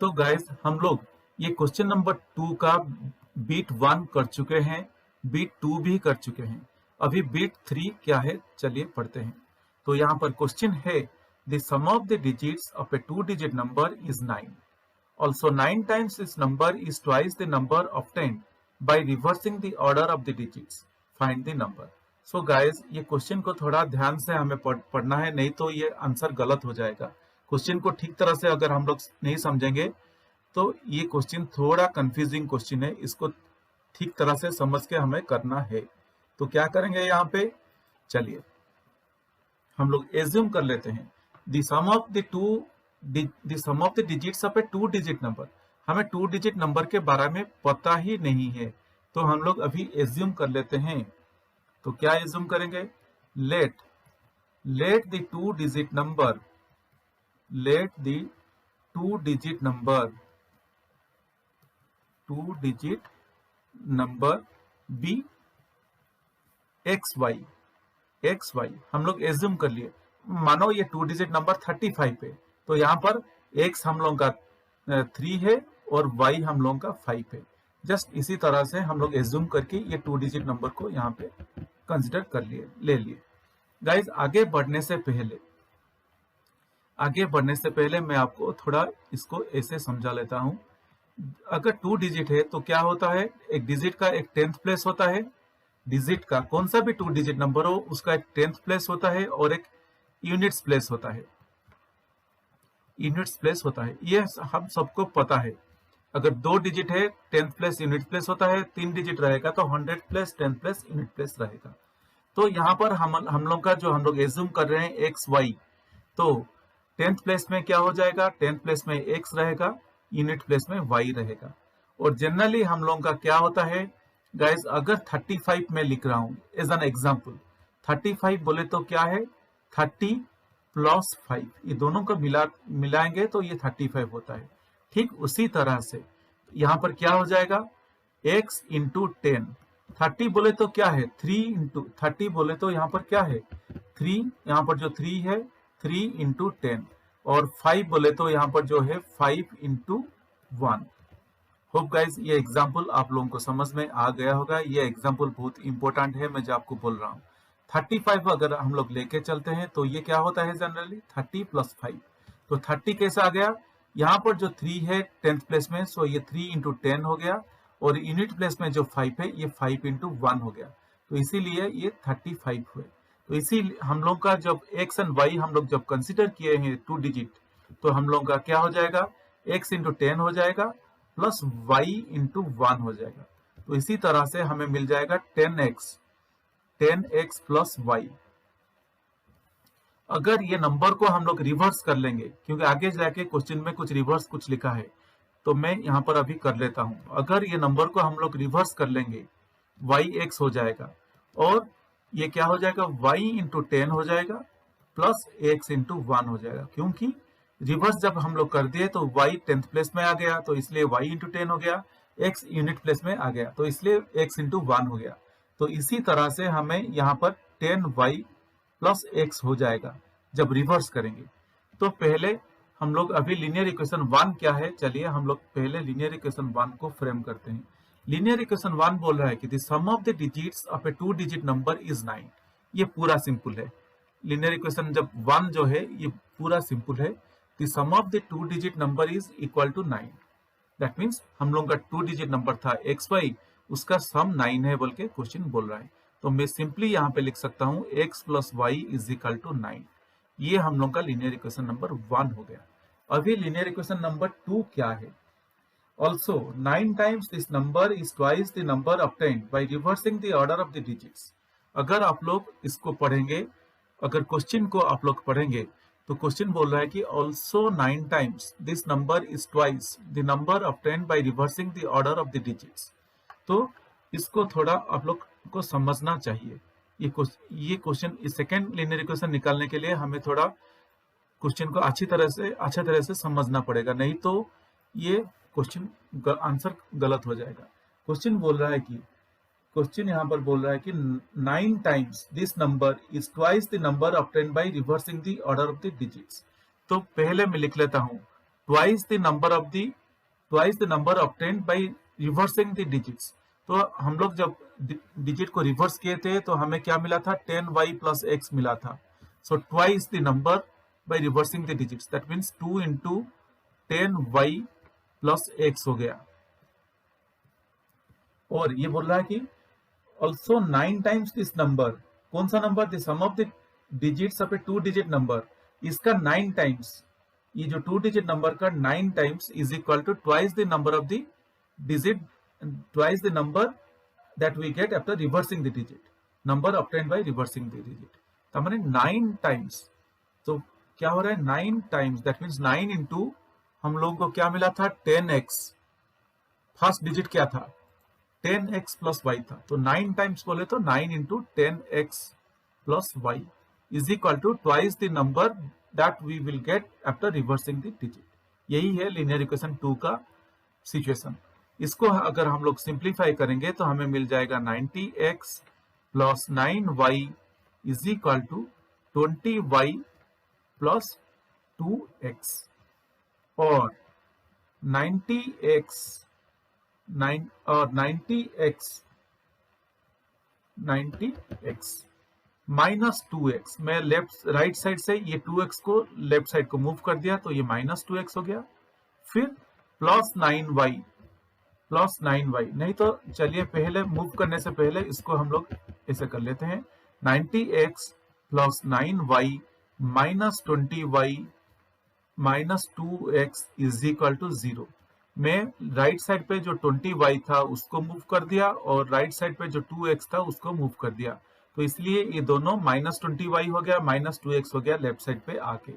तो गाइस हम लोग ये क्वेश्चन नंबर 2 का बीट 1 कर चुके हैं, बीट 2 भी कर चुके हैं। अभी बीट 3 क्या है चलिए पढ़ते हैं। तो यहाँ पर क्वेश्चन है the sum of the digits of a 2 digit number is 9। Also 9 times this number is twice the number obtained by reversing the order of the digits. Find the number. So guys ये question को थोड़ा ध्यान से हमें पढ़ना है, नहीं तो ये आंसर गलत हो जाएगा। क्वेश्चन को ठीक तरह से अगर हम लोग नहीं समझेंगे तो ये क्वेश्चन थोड़ा कंफ्यूजिंग क्वेश्चन है, इसको ठीक तरह से समझ के हमें करना है। तो क्या करेंगे यहाँ पे, चलिए हम लोग एज्यूम कर लेते हैं the sum of the digits of a 2 digit number. हमें 2 डिजिट नंबर के बारे में पता ही नहीं है, तो हम लोग अभी एज्यूम कर लेते हैं। तो क्या एज्यूम करेंगे, let the 2 digit number be X Y हम लोग एज्यूम कर लिए। मानो ये 2 डिजिट नंबर 35 है, तो यहाँ पर x हम लोगों का 3 है और y हम लोगों का 5 है। जस्ट इसी तरह से हम लोग एज्यूम करके ये 2 डिजिट नंबर को यहाँ पे कंसिडर कर ले लिए। गाइज आगे बढ़ने से पहले मैं आपको थोड़ा इसको ऐसे समझा लेता हूँ। अगर 2 डिजिट है तो क्या होता है, एक डिजिट का एक 10th प्लेस होता है। डिजिट का कौन सा भी 2 डिजिट नंबर हो उसका एक 10th प्लेस होता है और एक यूनिट्स प्लेस होता है। ये हम सबको पता है। अगर 2 डिजिट है 10th प्लेस यूनिट प्लेस होता है, 3 डिजिट रहेगा तो 100 place 10th place unit place रहेगा। तो यहाँ पर हम लोग का जो हम लोग एज्यूम कर रहे हैं एक्स वाई, तो 10th प्लेस में क्या हो जाएगा, 10th प्लेस में एक्स रहेगा, यूनिट प्लेस में वाई रहेगा। और जनरली हम लोगों का क्या होता है गाइस, अगर 35 में लिख रहा हूं एज एन एग्जांपल, 35 बोले तो क्या है 30 प्लस 5, ये दोनों को मिलाएंगे तो ये 35 होता है। ठीक उसी तरह से यहाँ पर क्या हो जाएगा, x इंटू 10। 30 बोले तो क्या है 3 इंटू 30 बोले तो यहाँ पर क्या है 3, यहाँ पर जो 3 है 3 इंटू 10, और 5 बोले तो यहाँ पर जो है 5 इंटू 1। होप गाइज ये एग्जाम्पल आप लोगों को समझ में आ गया होगा। ये एग्जाम्पल बहुत इंपॉर्टेंट है, मैं जो आपको बोल रहा हूँ। 35 अगर हम लोग लेके चलते हैं तो ये क्या होता है जनरली 30 प्लस 5। तो 30 कैसे आ गया, यहाँ पर जो 3 है 10th प्लेस में, सो ये 3 इंटू 10 हो गया, और यूनिट प्लेस में जो 5 है ये 5 इंटू 1 हो गया, तो इसीलिए ये 35 हुए। तो इसी हम लोग का जब x एंड y हम लोग जब कंसिडर किए हैं 2 डिजिट, तो हम लोग का क्या हो जाएगा, x इंटू 10 हो जाएगा प्लस y इंटू 1 हो जाएगा। तो इसी तरह से हमें मिल जाएगा 10x प्लस y। अगर ये नंबर को हम लोग रिवर्स कर लेंगे, क्योंकि आगे जाके क्वेश्चन में कुछ रिवर्स कुछ लिखा है, तो मैं यहाँ पर अभी कर लेता हूँ। अगर ये नंबर को हम लोग रिवर्स कर लेंगे yx हो जाएगा, और ये क्या हो जाएगा y इंटू 10 हो जाएगा प्लस x इंटू 1 हो जाएगा। क्योंकि रिवर्स जब हम लोग कर दिए तो y 10th प्लेस में आ गया, तो इसलिए y इंटू 10 हो गया, x यूनिट प्लेस में आ गया, तो इसलिए x इंटू 1 हो गया। तो इसी तरह से हमें यहाँ पर 10y प्लस x हो जाएगा जब रिवर्स करेंगे। तो पहले हम लोग अभी लीनियर इक्वेशन 1 क्या है, चलिए हम लोग पहले लीनियर इक्वेशन 1 को फ्रेम करते हैं। लीनियर इक्वेशन 1 बोल रहा है कि the sum of the digits of a 2 digit number is 9। ये पूरा सिंपल है। लीनियर इक्वेशन जब 1 जो है ये पूरा सिंपल है। The sum of the 2 digit number is equal to 9। That means हम लोग का 2 डिजिट नंबर था एक्स वाई, उसका सम 9 है बोल के क्वेश्चन बोल रहा है। तो मैं सिंपली यहाँ पे लिख सकता हूँ x plus Y is equal to 9। ये हम लोग का लीनियर इक्वेशन नंबर 1 हो गया। अभी लीनियर इक्वेशन नंबर 2 क्या है, Also, 9 times this number is twice the number obtained by reversing the order of the digits. अगर आप लोग इसको पढ़ेंगे, अगर क्वेश्चन को आप लोग पढ़ेंगे, तो क्वेश्चन बोल रहा है कि also 9 times this number is twice the number obtained by reversing the order of the digits. तो इसको थोड़ा आप लोग को समझना चाहिए। ये क्वेश्चन इस सेकेंड लीनियर इक्वेशन निकालने के लिए हमें थोड़ा क्वेश्चन को अच्छी तरह से समझना पड़ेगा, नहीं तो ये क्वेश्चन आंसर गलत हो जाएगा। क्वेश्चन यहाँ पर बोल रहा है कि 9 times this number is twice the number obtained by reversing the order of the digits. तो पहले मैं लिख लेता हूँ twice the number obtained by reversing the digits। तो हम लोग जब डिजिट को रिवर्स किए थे तो हमें क्या मिला था, 10y plus x मिला था। So twice the number by reversing the digits, that means 2 into 10y plus x हो गया। और ये बोल रहा है कि ऑल्सो 9 टाइम्स दिस नंबर, कौन सा number, the sum of the digits of a 2 digit number, इसका 9 टाइम्स, ये जो 2 डिजिट नंबर का 9 times is equal to twice the number of the digit, twice the number that we get after reversing the digit, number obtained by reversing the digit. तो हमारे 9 times, तो क्या हो रहा है 9 टाइम्स, दैट मीन्स 9 इंटू हम लोगों को क्या मिला था 10x, फर्स्ट डिजिट क्या था 10x प्लस y था, तो 9 टाइम्स बोले तो 9 into 10x plus y is equal to twice the number that we will get after reversing the digit. यही है लीनियर इक्वेशन 2 का सिचुएशन। इसको अगर हम लोग सिंप्लीफाई करेंगे तो हमें मिल जाएगा 90x plus 9y is equal to 20y plus 2x, और 90x माइनस 2x, मैं राइट साइड से ये 2x को लेफ्ट साइड को मूव कर दिया तो ये माइनस 2x हो गया। फिर प्लस 9y, नहीं तो चलिए पहले मूव करने से पहले इसको हम लोग ऐसे कर लेते हैं, 90x plus 9y minus 20y minus 2x is equal to 0। मैं राइट साइड पे जो 20y था उसको मूव कर दिया और राइट साइड पे जो 2x था उसको मूव कर दिया, तो इसलिए ये दोनों माइनस 20y हो गया, माइनस 2x हो गया लेफ्ट साइड पे आके।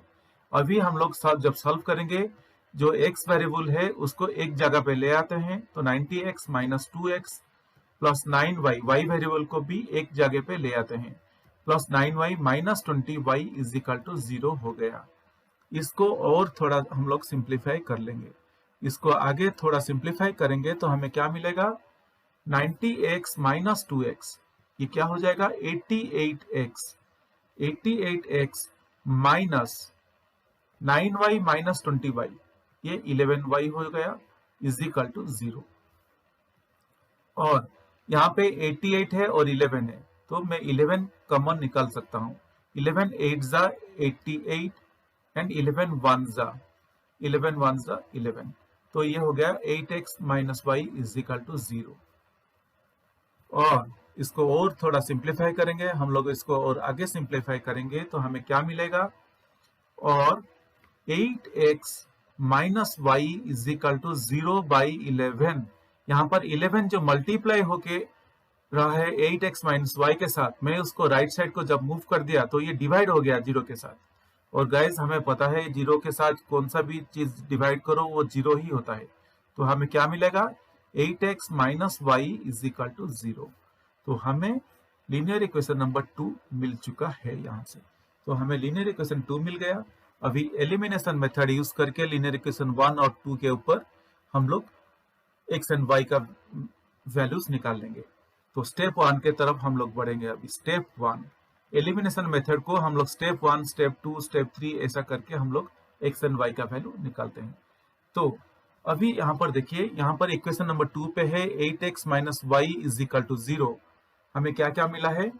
अभी हम लोग जब सॉल्व करेंगे जो x वेरिएबल है उसको एक जगह पे ले आते हैं, तो 90x minus 2x plus 9y, y variable को भी एक जगह पे ले आते हैं, plus 9y minus 20y is equal to 0 हो गया। इसको और थोड़ा हम लोग सिंप्लीफाई कर लेंगे, इसको आगे थोड़ा सिंप्लीफाई करेंगे तो हमें क्या मिलेगा 90x माइनस 2x, ये क्या हो जाएगा 88x minus 9y minus 20y, ये 11y हो गया इज इक्वल टू 0। और यहाँ पे 88 है और 11 है तो मैं 11 कॉमन निकाल सकता हूँ, 11 8 जा 88 एंड 11 1 जा 11, तो ये हो गया 8x minus y is equal to 0। और इसको और थोड़ा सिंप्लीफाई करेंगे हम लोग, इसको और आगे सिंप्लीफाई करेंगे तो हमें क्या मिलेगा, और 8x minus y is equal to 0 by 11, यहाँ पर 11 जो मल्टीप्लाई होके रहा है 8x माइनस y के साथ, मैं उसको राइट साइड को जब मूव कर दिया तो ये डिवाइड हो गया 0 के साथ। और गाइस हमें पता है 0 के साथ कौन सा भी चीज डिवाइड करो वो 0 ही होता है, तो हमें क्या मिलेगा 8x minus y is equal to 0। तो हमें लीनियर इक्वेशन नंबर 2 मिल चुका है यहाँ से, तो हमें लीनियर इक्वेशन 2 मिल गया। अभी एलिमिनेशन मेथड यूज करके लीनियर इक्वेशन 1 और 2 के ऊपर हम लोग x एंड y का वैल्यूज निकाल लेंगे। तो स्टेप 1 के तरफ हम लोग बढ़ेंगे। अभी स्टेप 1 एलिमिनेशन मेथड को हम लोग स्टेप 1, स्टेप 2, स्टेप 3 ऐसा करके हम लोग x एंड y का वैल्यू निकालते हैं। तो अभी यहाँ पर देखिए, यहाँ पर इक्वेशन नंबर 2 पे है 8x minus y is equal to 0। हमें क्या क्या मिला है,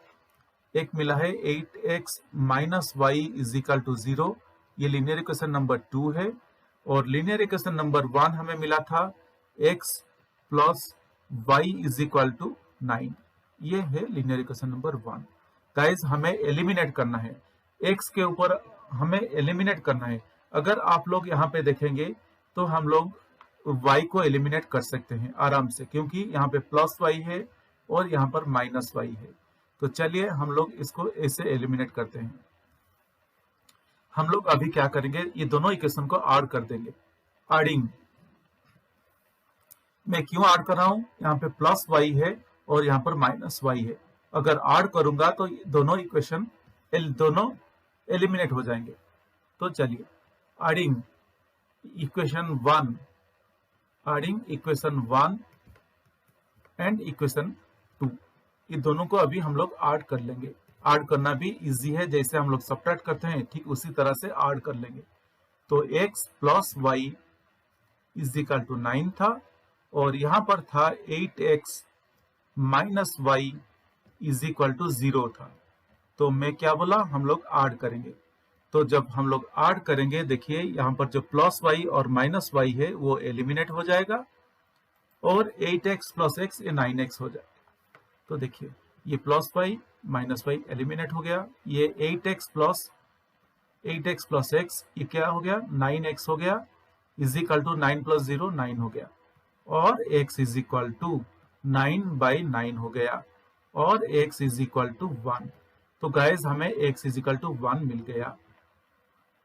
एक मिला है 8x minus y is equal to 0, ये लीनियर इक्वेशन नंबर 2 है। और लीनियर इक्वेशन नंबर 1 हमें मिला था x plus y is equal to 9, ये है लीनियर इक्वेशन नंबर 1। गाइज हमें एलिमिनेट करना है, x के ऊपर हमें एलिमिनेट करना है। अगर आप लोग यहाँ पे देखेंगे तो हम लोग y को एलिमिनेट कर सकते हैं आराम से, क्योंकि यहाँ पे प्लस y है और यहाँ पर माइनस y है। तो चलिए हम लोग इसको ऐसे एलिमिनेट करते हैं। हम लोग अभी क्या करेंगे, ये दोनों इक्वेशन को ऐड कर देंगे। एडिंग, मैं क्यों ऐड कर रहा हूं, यहाँ पे प्लस y है और यहाँ पर माइनस y है। अगर ऐड करूंगा तो दोनों इक्वेशन दोनों एलिमिनेट हो जाएंगे। तो चलिए adding equation 1, adding equation 1 and equation 2, ये दोनों को अभी हम लोग ऐड कर लेंगे। ऐड करना भी इजी है, जैसे हम लोग सब्ट्रैक्ट करते हैं ठीक उसी तरह से ऐड कर लेंगे। तो x plus Y is equal to 9 था, और यहां पर था 8x minus Y is equal to 0 था। तो मैं क्या बोला, हम लोग ऐड करेंगे। तो जब हम लोग ऐड करेंगे, देखिए यहाँ पर जो प्लस वाई और माइनस वाई है वो एलिमिनेट हो जाएगा, और 8x प्लस x ये 9x हो जाएगा। तो देखिए ये plus Y minus Y eliminate हो गया, ये 8x प्लस x ये क्या हो गया, 9x हो गया, इज इक्वल टू 9 प्लस 0 9 हो गया, और x इज इक्वल टू 9/9 हो गया, और x इज इक्वल टू 1। तो गाइज हमें x इज इक्वल टू 1 मिल गया।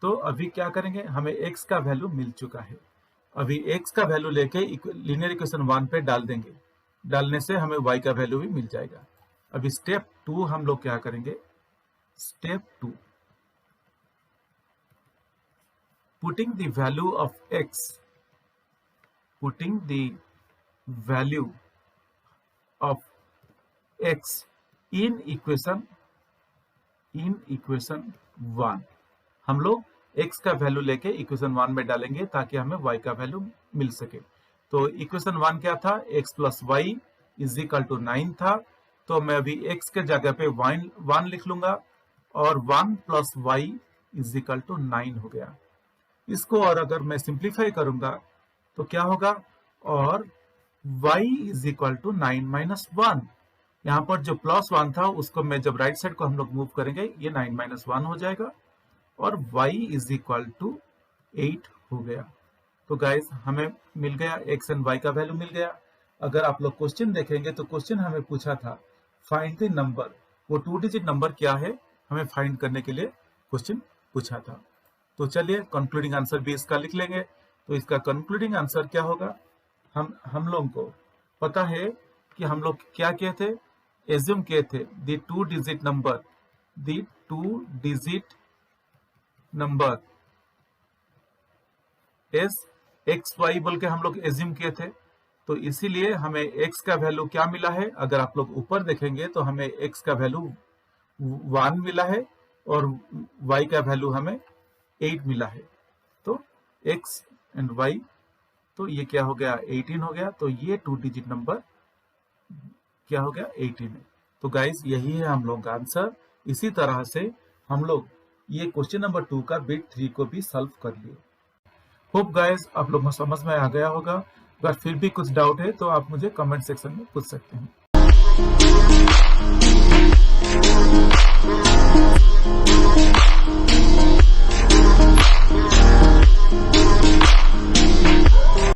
तो अभी क्या करेंगे, हमें x का वैल्यू मिल चुका है। अभी x का वैल्यू लेके लीनियर इक्वेशन 1 पे डाल देंगे, डालने से हमें y का वैल्यू भी मिल जाएगा। अभी स्टेप 2 हम लोग क्या करेंगे, step 2 putting the value of x, putting the value of x in equation 1। हम लोग x का वैल्यू लेके इक्वेशन 1 में डालेंगे ताकि हमें y का वैल्यू मिल सके। तो इक्वेशन 1 क्या था, x plus Y is equal to 9 था, तो मैं अभी x के जगह पे 1 लिख लूंगा, और 1 plus Y is equal to 9 हो गया। इसको और अगर मैं सिंप्लीफाई करूंगा तो क्या होगा, और y is equal to 9 minus 1। यहाँ पर जो प्लस 1 था उसको मैं जब राइट साइड को हम लोग मूव करेंगे, ये 9 माइनस 1 हो जाएगा, और y इज इक्वल टू 8 हो गया। तो गाइज हमें मिल गया x एंड y का वैल्यू मिल गया। अगर आप लोग क्वेश्चन देखेंगे तो क्वेश्चन हमें पूछा था फाइंड द नंबर, वो 2 डिजिट नंबर क्या है हमें फाइंड करने के लिए क्वेश्चन पूछा था। तो चलिए कंक्लूडिंग आंसर भी इसका लिख लेंगे। तो इसका कंक्लूडिंग आंसर क्या होगा, हम लोगों को पता है कि हम लोग क्या किए थे, एज्यूम किए थे the 2 digit number as X Y बोल के हम लोग एज्यूम किए थे। तो इसीलिए हमें x का वैल्यू क्या मिला है, अगर आप लोग ऊपर देखेंगे तो हमें x का वैल्यू 1 मिला है, और y का वैल्यू हमें 8 मिला है। तो x एंड y, तो ये क्या हो गया, 18 हो गया। तो ये 2 डिजिट नंबर क्या हो गया, 18 है। तो गाइज यही है हम लोग का आंसर। इसी तरह से हम लोग ये क्वेश्चन नंबर 2 का बिट 3 को भी सॉल्व कर लिए। होप गाइज आप लोगों को समझ में आ गया होगा। अगर फिर भी कुछ डाउट है तो आप मुझे कमेंट सेक्शन में पूछ सकते हैं।